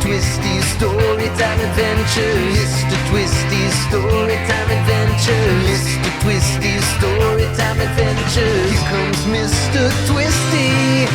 Twisty's Storytime Adventures. Mr. Twisty's Storytime Adventures. Mr. Twisty's Storytime Adventures. Here comes Mr. Twisty.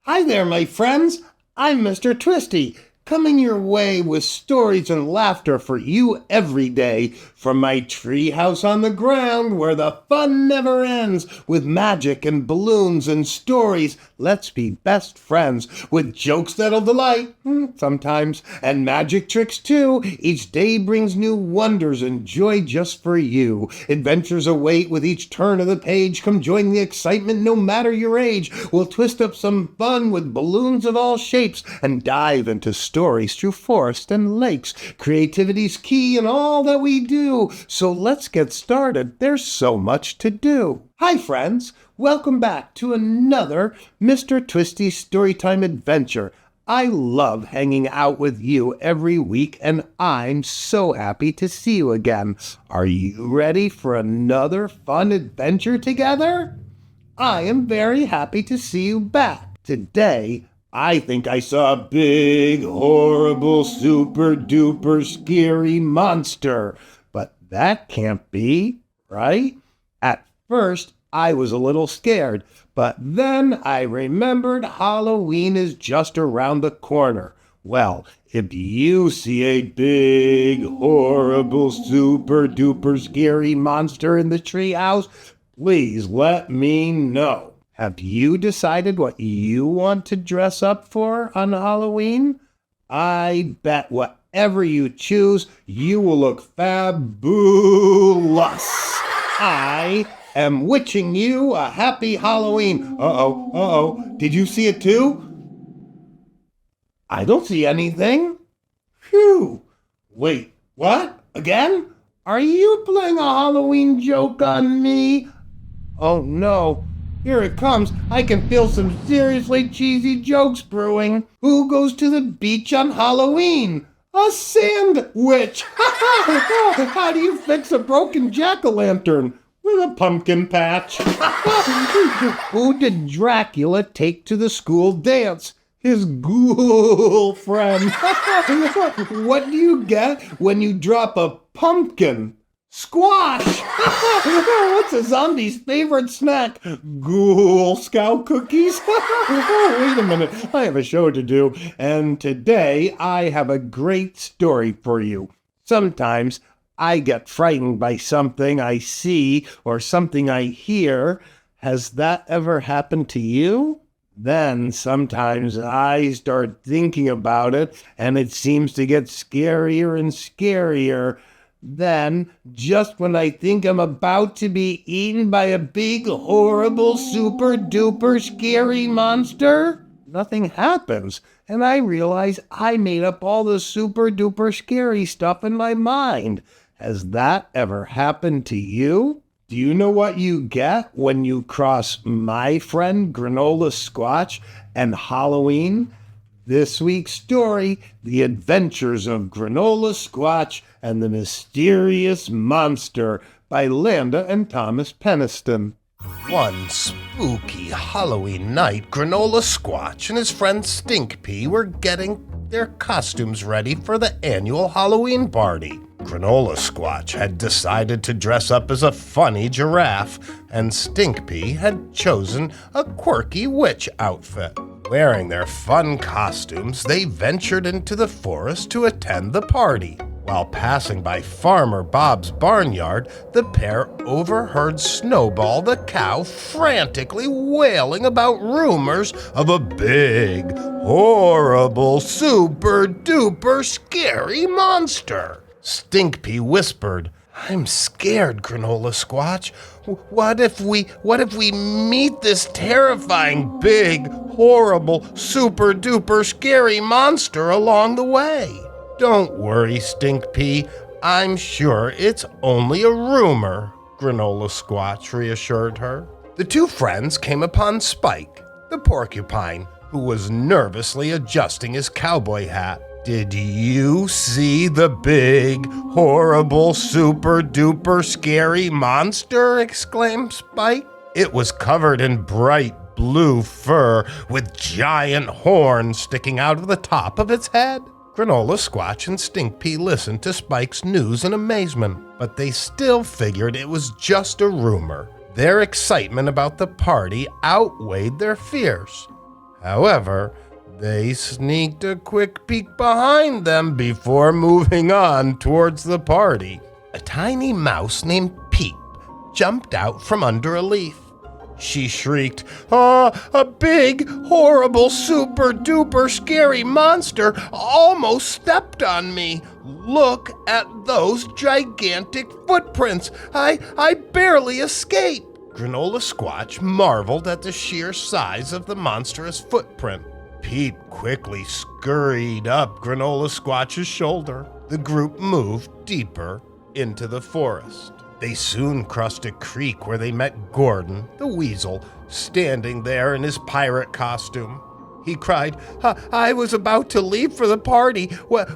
Hi there, my friends. I'm Mr. Twisty, coming your way with stories and laughter for you every day from my treehouse on the ground where the fun never ends with magic and balloons and stories. Let's be best friends with jokes that'll delight, sometimes, and magic tricks too. Each day brings new wonders and joy just for you. Adventures await with each turn of the page. Come join the excitement no matter your age. We'll twist up some fun with balloons of all shapes and dive into stories through forest and lakes. Creativity's key in all that we do. So let's get started. There's so much to do. Hi, friends. Welcome back to another Mr. Twisty Storytime adventure. I love hanging out with you every week, and I'm so happy to see you again. Are you ready for another fun adventure together? I am very happy to see you back. Today, I think I saw a big, horrible, super-duper scary monster. But that can't be, right? At first, I was a little scared, but then I remembered Halloween is just around the corner. Well, if you see a big, horrible, super-duper scary monster in the treehouse, please let me know. Have you decided what you want to dress up for on Halloween? I bet whatever you choose, you will look fabulous. I am wishing you a happy Halloween. Did you see it too? I don't see anything. Phew. Wait, what? Again? Are you playing a Halloween joke on me? Oh no. Here it comes. I can feel some seriously cheesy jokes brewing. Who goes to the beach on Halloween? A sandwich. How do you fix a broken jack-o'-lantern? With a pumpkin patch. Who did Dracula take to the school dance? His ghoul friend. What do you get when you drop a pumpkin? Squash! What's a zombie's favorite snack? Ghoul Scout cookies? Wait a minute, I have a show to do, and today I have a great story for you. Sometimes I get frightened by something I see or something I hear. Has that ever happened to you? Then sometimes I start thinking about it, and it seems to get scarier and scarier. Then, just when I think I'm about to be eaten by a big, horrible, super-duper scary monster, nothing happens, and I realize I made up all the super-duper scary stuff in my mind. Has that ever happened to you? Do you know what you get when you cross my friend Granola Squatch and Halloween? This week's story, The Adventures of Granola Squatch and the Mysterious Monster by Landa and Thomas Penisten. One spooky Halloween night, Granola Squatch and his friend Stinkpea were getting their costumes ready for the annual Halloween party. Granola Squatch had decided to dress up as a funny giraffe, and Stinkpea had chosen a quirky witch outfit. Wearing their fun costumes, they ventured into the forest to attend the party. While passing by Farmer Bob's barnyard, the pair overheard Snowball the cow frantically wailing about rumors of a big, horrible, super-duper scary monster. Stinkpea whispered, "I'm scared, Granola Squatch. What if we meet this terrifying, big, horrible, super-duper scary monster along the way?" "Don't worry, Stinkpea. I'm sure it's only a rumor," Granola Squatch reassured her. The two friends came upon Spike, the porcupine, who was nervously adjusting his cowboy hat. "Did you see the big, horrible, super-duper scary monster?" exclaimed Spike. "It was covered in bright, blue fur with giant horns sticking out of the top of its head. Granola Squatch and Stinkpea listened to Spike's news in amazement, but they still figured it was just a rumor. Their excitement about the party outweighed their fears. However, they sneaked a quick peek behind them before moving on towards the party. A tiny mouse named Peep jumped out from under a leaf. She shrieked, a big, horrible, super-duper scary monster almost stepped on me. Look at those gigantic footprints. I barely escaped. Granola Squatch marveled at the sheer size of the monstrous footprint. Peep quickly scurried up Granola Squatch's shoulder. The group moved deeper into the forest. They soon crossed a creek where they met Gordon, the weasel, standing there in his pirate costume. He cried, I was about to leave for the party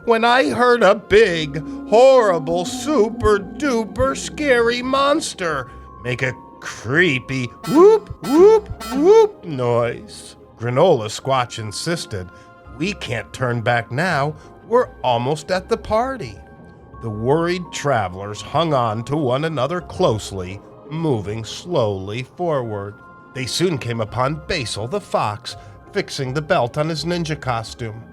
when I heard a big, horrible, super-duper scary monster make a creepy whoop, whoop, whoop noise. Granola Squatch insisted, we can't turn back now. We're almost at the party. The worried travelers hung on to one another closely, moving slowly forward. They soon came upon Basil the fox, fixing the belt on his ninja costume.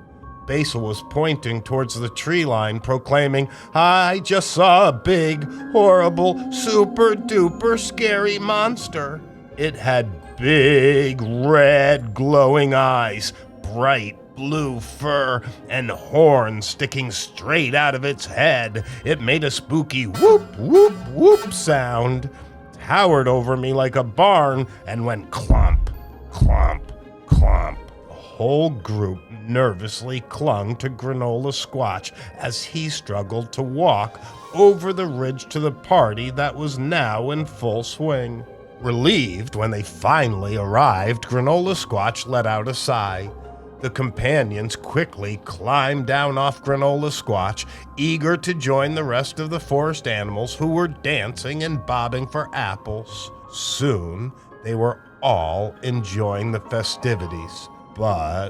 Basil was pointing towards the tree line, proclaiming, I just saw a big, horrible, super-duper scary monster. It had big, red, glowing eyes, bright blue fur, and horns sticking straight out of its head. It made a spooky whoop, whoop, whoop sound, towered over me like a barn, and went clomp, clomp, clomp. The whole group nervously clung to Granola Squatch as he struggled to walk over the ridge to the party that was now in full swing. Relieved when they finally arrived, Granola Squatch let out a sigh. The companions quickly climbed down off Granola Squatch, eager to join the rest of the forest animals who were dancing and bobbing for apples. Soon, they were all enjoying the festivities, but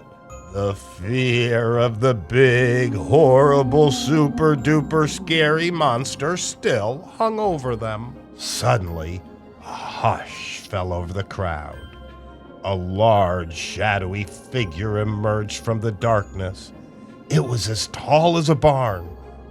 the fear of the big, horrible, super-duper scary monster still hung over them. Suddenly, a hush fell over the crowd. A large, shadowy figure emerged from the darkness. It was as tall as a barn,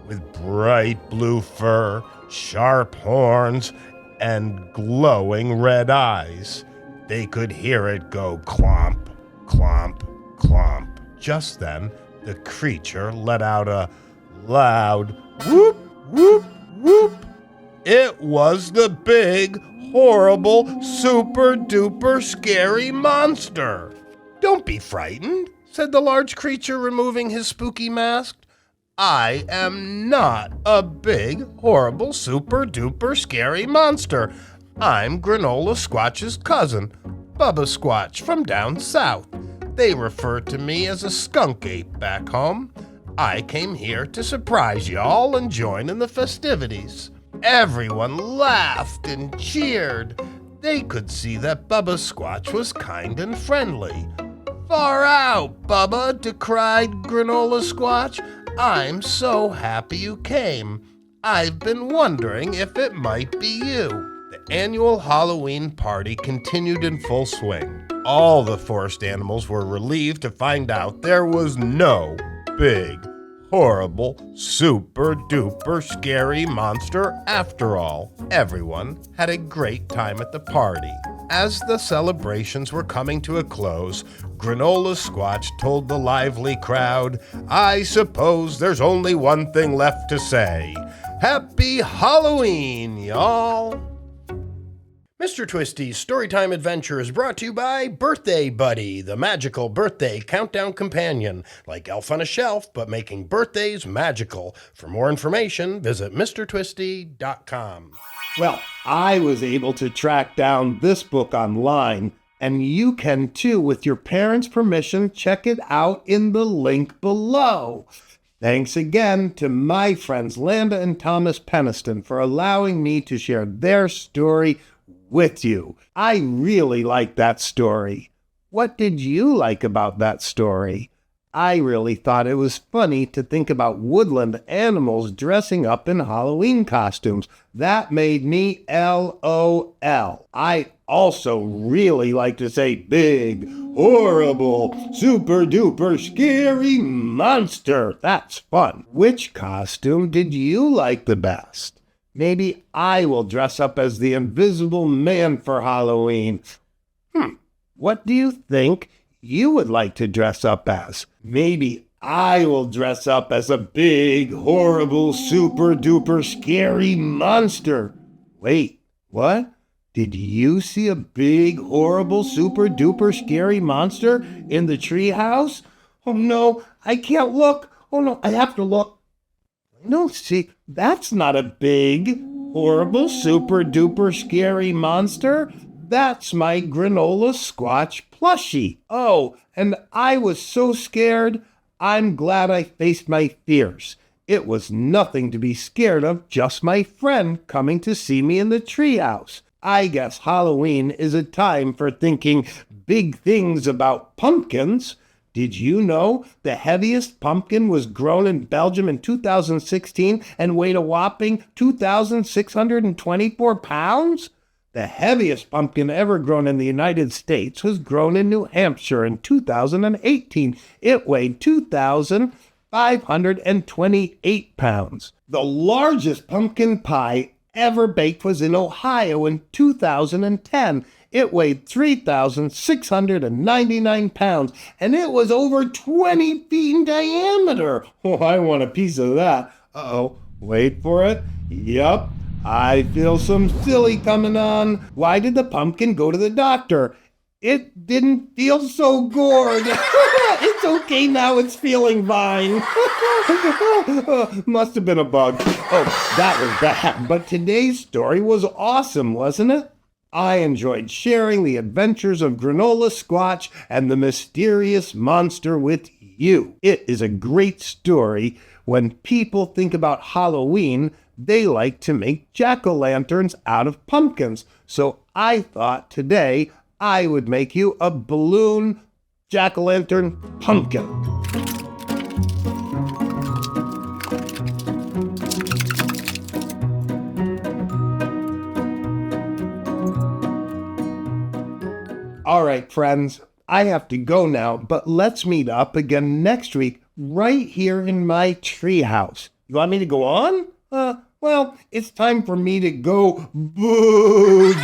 with bright blue fur, sharp horns, and glowing red eyes. They could hear it go clomp, clomp, clomp. Just then, the creature let out a loud whoop, whoop, whoop. It was the big, horrible, super-duper scary monster. Don't be frightened, said the large creature, removing his spooky mask. I am not a big, horrible, super-duper scary monster. I'm Granola Squatch's cousin, Bubba Squatch from down south. They refer to me as a skunk ape back home. I came here to surprise y'all and join in the festivities. Everyone laughed and cheered. They could see that Bubba Squatch was kind and friendly. Far out, Bubba, decried Granola Squatch. I'm so happy you came. I've been wondering if it might be you. The annual Halloween party continued in full swing. All the forest animals were relieved to find out there was no big, horrible, super-duper scary monster after all. Everyone had a great time at the party. As the celebrations were coming to a close, Granola Squatch told the lively crowd, I suppose there's only one thing left to say. Happy Halloween, y'all! Mr. Twisty's Storytime Adventure is brought to you by Birthday Buddy, the magical birthday countdown companion, like Elf on a Shelf, but making birthdays magical. For more information, visit MrTwisty.com. Well, I was able to track down this book online, and you can too with your parents' permission. Check it out in the link below. Thanks again to my friends Landa and Thomas Penisten for allowing me to share their story with you. I really like that story. What did you like about that story? I really thought it was funny to think about woodland animals dressing up in Halloween costumes. That made me LOL. I also really like to say big, horrible, super-duper scary monster. That's fun. Which costume did you like the best? Maybe I will dress up as the Invisible Man for Halloween. What do you think you would like to dress up as? Maybe I will dress up as a big, horrible, super-duper scary monster. Wait, what? Did you see a big, horrible, super-duper scary monster in the treehouse? Oh no, I can't look. Oh no, I have to look. No, see, that's not a big, horrible, super-duper scary monster. That's my Granola Squatch plushie. Oh, and I was so scared. I'm glad I faced my fears. It was nothing to be scared of, just my friend coming to see me in the treehouse. I guess Halloween is a time for thinking big things about pumpkins. Did you know the heaviest pumpkin was grown in Belgium in 2016 and weighed a whopping 2,624 pounds? The heaviest pumpkin ever grown in the United States was grown in New Hampshire in 2018. It weighed 2,528 pounds. The largest pumpkin pie ever baked was in Ohio in 2010. It weighed 3,699 pounds, and it was over 20 feet in diameter. Oh, I want a piece of that. Uh-oh, wait for it. Yup. I feel some silly coming on. Why did the pumpkin go to the doctor? It didn't feel so good. It's okay now, it's feeling fine. Must have been a bug. Oh, that was bad. But today's story was awesome, wasn't it? I enjoyed sharing the adventures of Granola Squatch and the mysterious monster with you. It is a great story. When people think about Halloween, they like to make jack-o'-lanterns out of pumpkins. So I thought today I would make you a balloon jack-o'-lantern pumpkin. All right, friends, I have to go now, but let's meet up again next week right here in my treehouse. You want me to go on? Well, it's time for me to go boogie.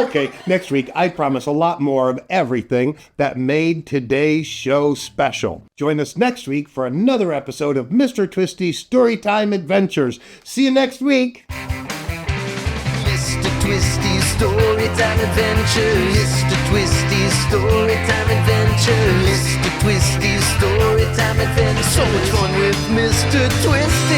Okay, next week I promise a lot more of everything that made today's show special. Join us next week for another episode of Mr. Twisty's Storytime Adventures. See you next week. Mr. Twisty's Storytime Adventures. Mr. Twisty's Storytime Adventures. Mr. Twisty's Storytime Adventures. So much fun with Mr. Twisty.